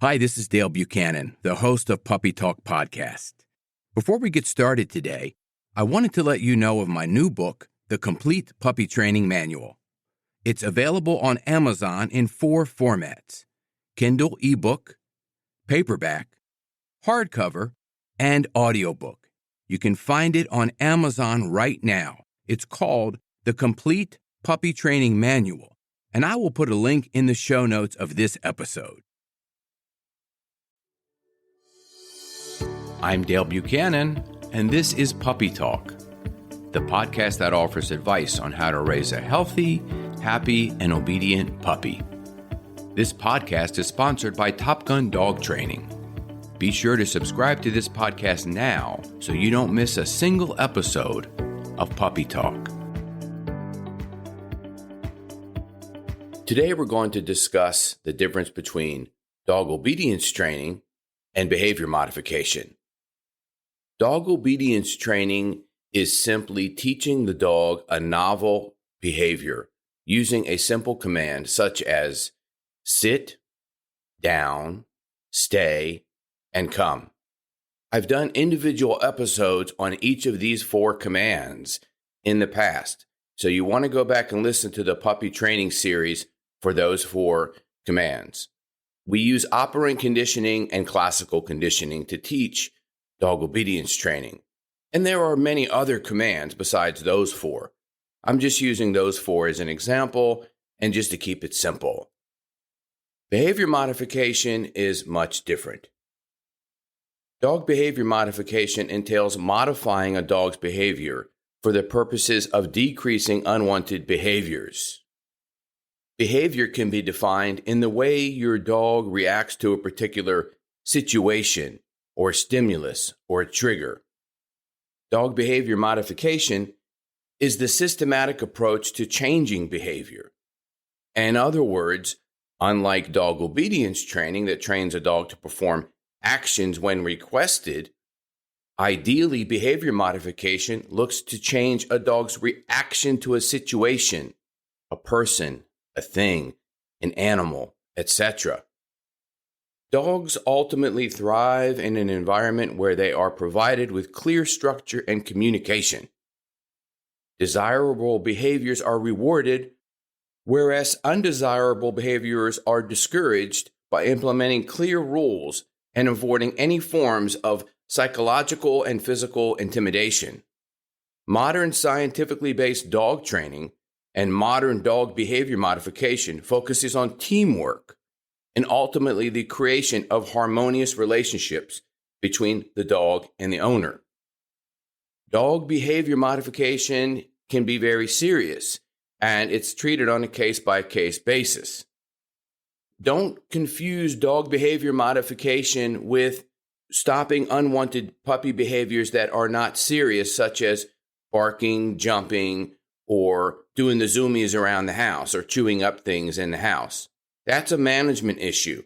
Hi, this is Dale Buchanan, the host of Puppy Talk Podcast. Before we get started today, I wanted to let you know of my new book, The Complete Puppy Training Manual. It's available on Amazon in 4 formats: Kindle ebook, paperback, hardcover, and audiobook. You can find it on Amazon right now. It's called The Complete Puppy Training Manual, and I will put a link in the show notes of this episode. I'm Dale Buchanan, and this is Puppy Talk, the podcast that offers advice on how to raise a healthy, happy, and obedient puppy. This podcast is sponsored by Top Gun Dog Training. Be sure to subscribe to this podcast now so you don't miss a single episode of Puppy Talk. Today we're going to discuss the difference between dog obedience training and behavior modification. Dog obedience training is simply teaching the dog a novel behavior using a simple command such as sit, down, stay, and come. I've done individual episodes on each of these 4 commands in the past, so you want to go back and listen to the puppy training series for those 4 commands. We use operant conditioning and classical conditioning to teach dog obedience training. And there are many other commands besides those 4. I'm just using those 4 as an example and just to keep it simple. Behavior modification is much different. Dog behavior modification entails modifying a dog's behavior for the purposes of decreasing unwanted behaviors. Behavior can be defined in the way your dog reacts to a particular situation or stimulus or a trigger. Dog behavior modification is the systematic approach to changing behavior. In other words, unlike dog obedience training that trains a dog to perform actions when requested, ideally behavior modification looks to change a dog's reaction to a situation, a person, a thing, an animal, etc. Dogs ultimately thrive in an environment where they are provided with clear structure and communication. Desirable behaviors are rewarded, whereas undesirable behaviors are discouraged by implementing clear rules and avoiding any forms of psychological and physical intimidation. Modern scientifically based dog training and modern dog behavior modification focuses on teamwork and ultimately the creation of harmonious relationships between the dog and the owner. Dog behavior modification can be very serious, and it's treated on a case-by-case basis. Don't confuse dog behavior modification with stopping unwanted puppy behaviors that are not serious, such as barking, jumping, or doing the zoomies around the house or chewing up things in the house. That's a management issue,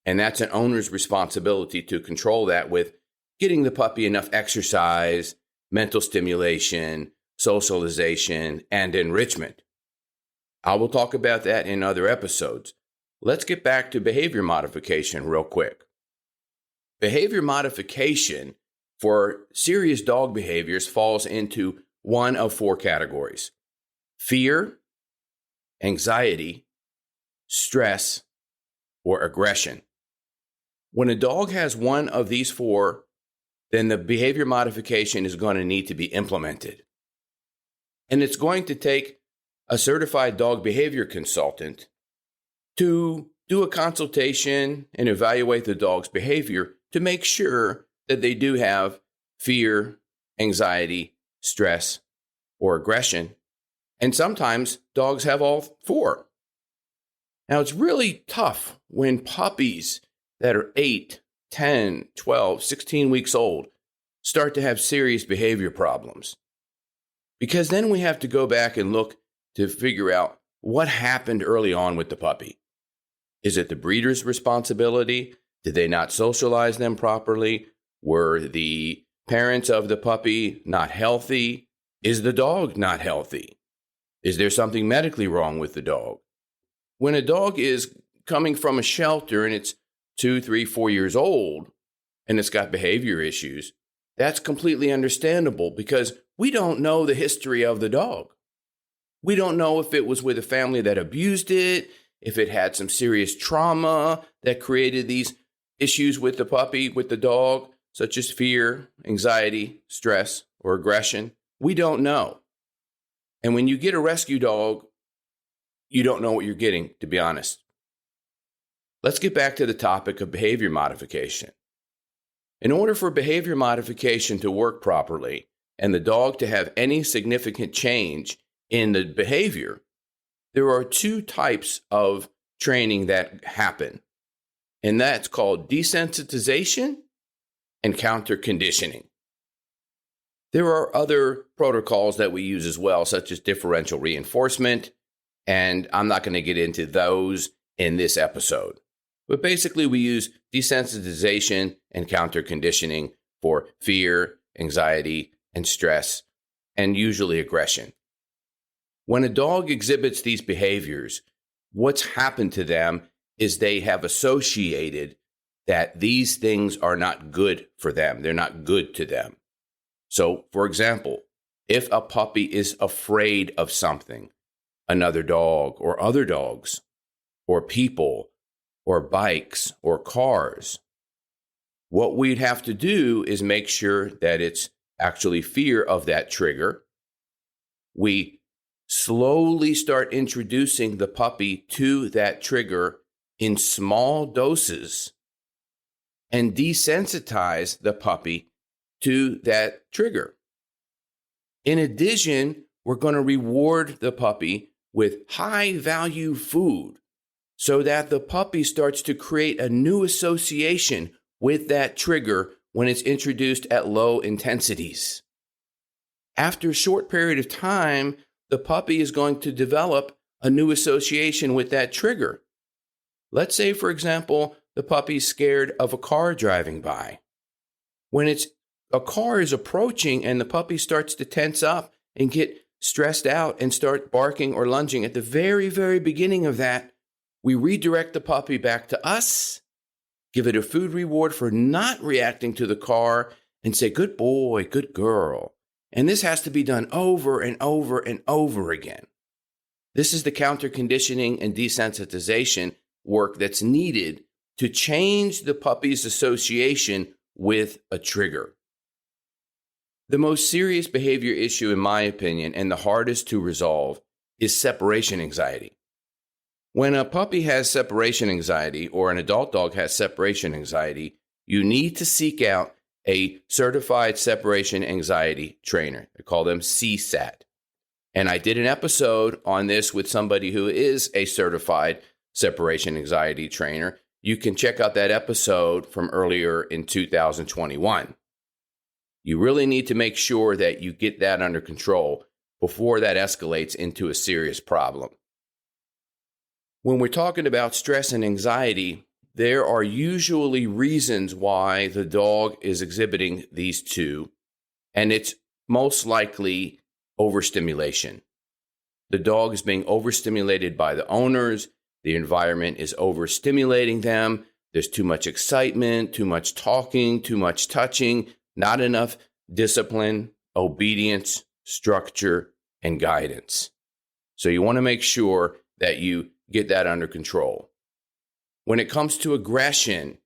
and that's an owner's responsibility to control that with getting the puppy enough exercise, mental stimulation, socialization, and enrichment. I will talk about that in other episodes. Let's get back to behavior modification real quick. Behavior modification for serious dog behaviors falls into one of 4 categories: fear, anxiety, stress, or aggression. When a dog has one of these 4, then the behavior modification is going to need to be implemented. And it's going to take a certified dog behavior consultant to do a consultation and evaluate the dog's behavior to make sure that they do have fear, anxiety, stress, or aggression. And sometimes dogs have all 4. Now, it's really tough when puppies that are 8, 10, 12, 16 weeks old start to have serious behavior problems. Because then we have to go back and look to figure out what happened early on with the puppy. Is it the breeder's responsibility? Did they not socialize them properly? Were the parents of the puppy not healthy? Is the dog not healthy? Is there something medically wrong with the dog? When a dog is coming from a shelter and it's 2, 3, 4 years old and it's got behavior issues, that's completely understandable because we don't know the history of the dog. We don't know if it was with a family that abused it, if it had some serious trauma that created these issues with the puppy, with the dog, such as fear, anxiety, stress, or aggression. We don't know. And when you get a rescue dog, you don't know what you're getting, to be honest. Let's get back to the topic of behavior modification. In order for behavior modification to work properly and the dog to have any significant change in the behavior, there are two types of training that happen, and that's called desensitization and counter conditioning. There are other protocols that we use as well, such as differential reinforcement, and I'm not going to get into those in this episode. But basically, we use desensitization and counter conditioning for fear, anxiety, and stress, and usually aggression. When a dog exhibits these behaviors, what's happened to them is they have associated that these things are not good for them. They're not good to them. So, for example, if a puppy is afraid of something, another dog or other dogs or people or bikes or cars, what we'd have to do is make sure that it's actually fear of that trigger. We slowly start introducing the puppy to that trigger in small doses and desensitize the puppy to that trigger. In addition, we're going to reward the puppy with high value food so that the puppy starts to create a new association with that trigger when it's introduced at low intensities. After a short period of time, the puppy is going to develop a new association with that trigger. Let's say, for example, the puppy's scared of a car driving by. When a car is approaching and the puppy starts to tense up and get stressed out and start barking or lunging, at the very, very beginning of that, we redirect the puppy back to us, give it a food reward for not reacting to the car, and say, good boy, good girl. And this has to be done over and over and over again. This is the counter conditioning and desensitization work that's needed to change the puppy's association with a trigger. The most serious behavior issue, in my opinion, and the hardest to resolve, is separation anxiety. When a puppy has separation anxiety or an adult dog has separation anxiety, you need to seek out a certified separation anxiety trainer. I call them CSAT. And I did an episode on this with somebody who is a certified separation anxiety trainer. You can check out that episode from earlier in 2021. You really need to make sure that you get that under control before that escalates into a serious problem. When we're talking about stress and anxiety, there are usually reasons why the dog is exhibiting these two, and it's most likely overstimulation. The dog is being overstimulated by the owners. The environment is overstimulating them. There's too much excitement, too much talking, too much touching, not enough discipline, obedience, structure, and guidance. So you want to make sure that you get that under control. When it comes to aggression,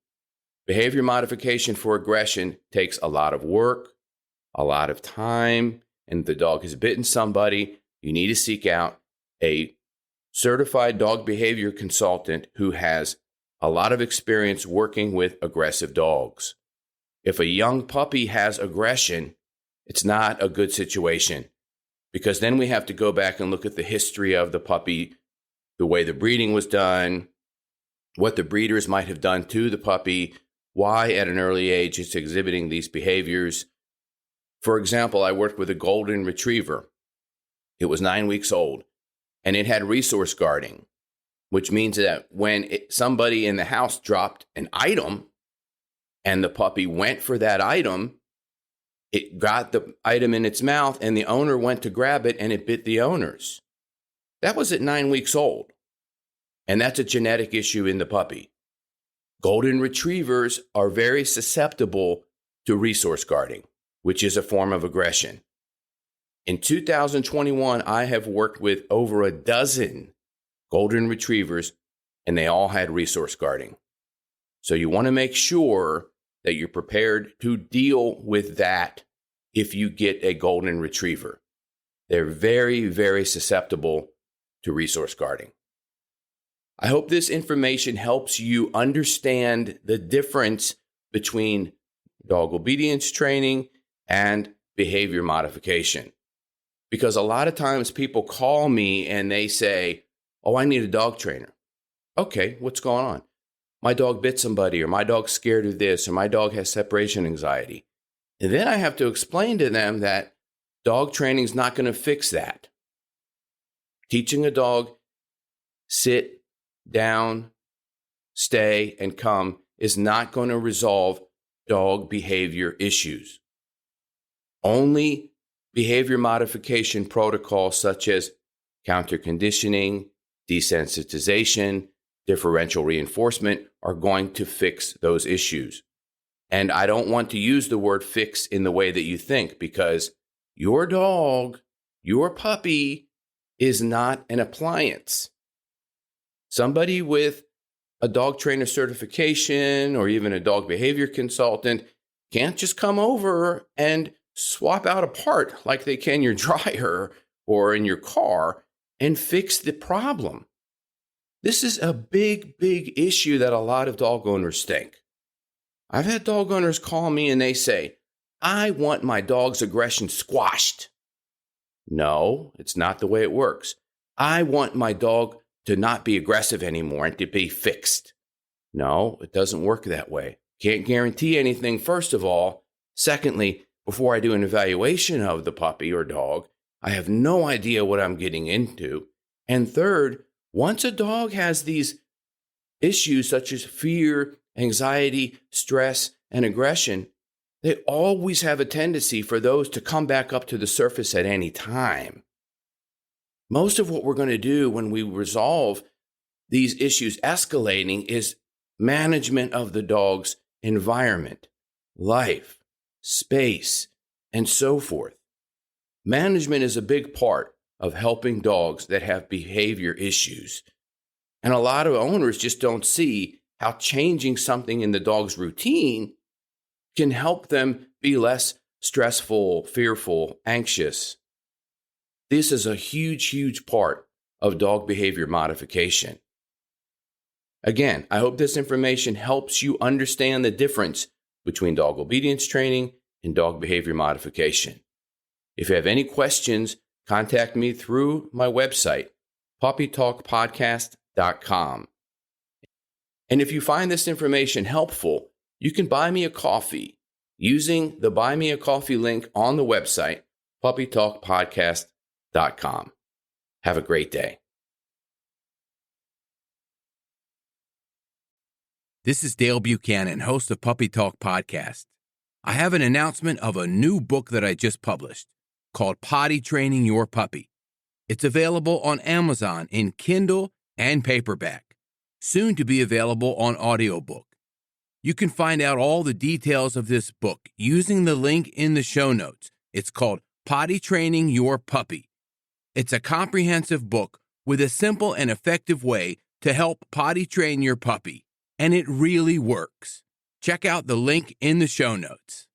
behavior modification for aggression takes a lot of work, a lot of time, and if the dog has bitten somebody, you need to seek out a certified dog behavior consultant who has a lot of experience working with aggressive dogs. If a young puppy has aggression, it's not a good situation because then we have to go back and look at the history of the puppy, the way the breeding was done, what the breeders might have done to the puppy, why at an early age it's exhibiting these behaviors. For example, I worked with a golden retriever. It was 9 weeks old, and it had resource guarding, which means that when somebody in the house dropped an item and the puppy went for that item, it got the item in its mouth and the owner went to grab it and it bit the owners. That was at 9 weeks old. And that's a genetic issue in the puppy. Golden retrievers are very susceptible to resource guarding, which is a form of aggression. In 2021, I have worked with over a dozen golden retrievers, and they all had resource guarding. So you want to make sure that you're prepared to deal with that if you get a golden retriever. They're very, very susceptible to resource guarding. I hope this information helps you understand the difference between dog obedience training and behavior modification. Because a lot of times people call me and they say, "Oh, I need a dog trainer." Okay, what's going on? My dog bit somebody, or my dog's scared of this, or my dog has separation anxiety. And then I have to explain to them that dog training is not going to fix that. Teaching a dog sit, down, stay, and come is not going to resolve dog behavior issues. Only behavior modification protocols such as counter conditioning, desensitization, differential reinforcement are going to fix those issues. And I don't want to use the word fix in the way that you think, because your dog, your puppy, is not an appliance. Somebody with a dog trainer certification or even a dog behavior consultant can't just come over and swap out a part like they can your dryer or in your car and fix the problem. This is a big, big issue that a lot of dog owners think. I've had dog owners call me and they say, "I want my dog's aggression squashed." No, it's not the way it works. "I want my dog to not be aggressive anymore and to be fixed." No, it doesn't work that way. Can't guarantee anything, first of all. Secondly, before I do an evaluation of the puppy or dog, I have no idea what I'm getting into. And third, once a dog has these issues such as fear, anxiety, stress, and aggression, they always have a tendency for those to come back up to the surface at any time. Most of what we're going to do when we resolve these issues escalating is management of the dog's environment, life, space, and so forth. Management is a big part of helping dogs that have behavior issues. And a lot of owners just don't see how changing something in the dog's routine can help them be less stressful, fearful, anxious. This is a huge, huge part of dog behavior modification. Again, I hope this information helps you understand the difference between dog obedience training and dog behavior modification. If you have any questions, contact me through my website, puppytalkpodcast.com. And if you find this information helpful, you can buy me a coffee using the Buy Me a Coffee link on the website, puppytalkpodcast.com. Have a great day. This is Dale Buchanan, host of Puppy Talk Podcast. I have an announcement of a new book that I just published called Potty Training Your Puppy. It's available on Amazon in Kindle and paperback, soon to be available on audiobook. You can find out all the details of this book using the link in the show notes. It's called Potty Training Your Puppy. It's a comprehensive book with a simple and effective way to help potty train your puppy, and it really works. Check out the link in the show notes.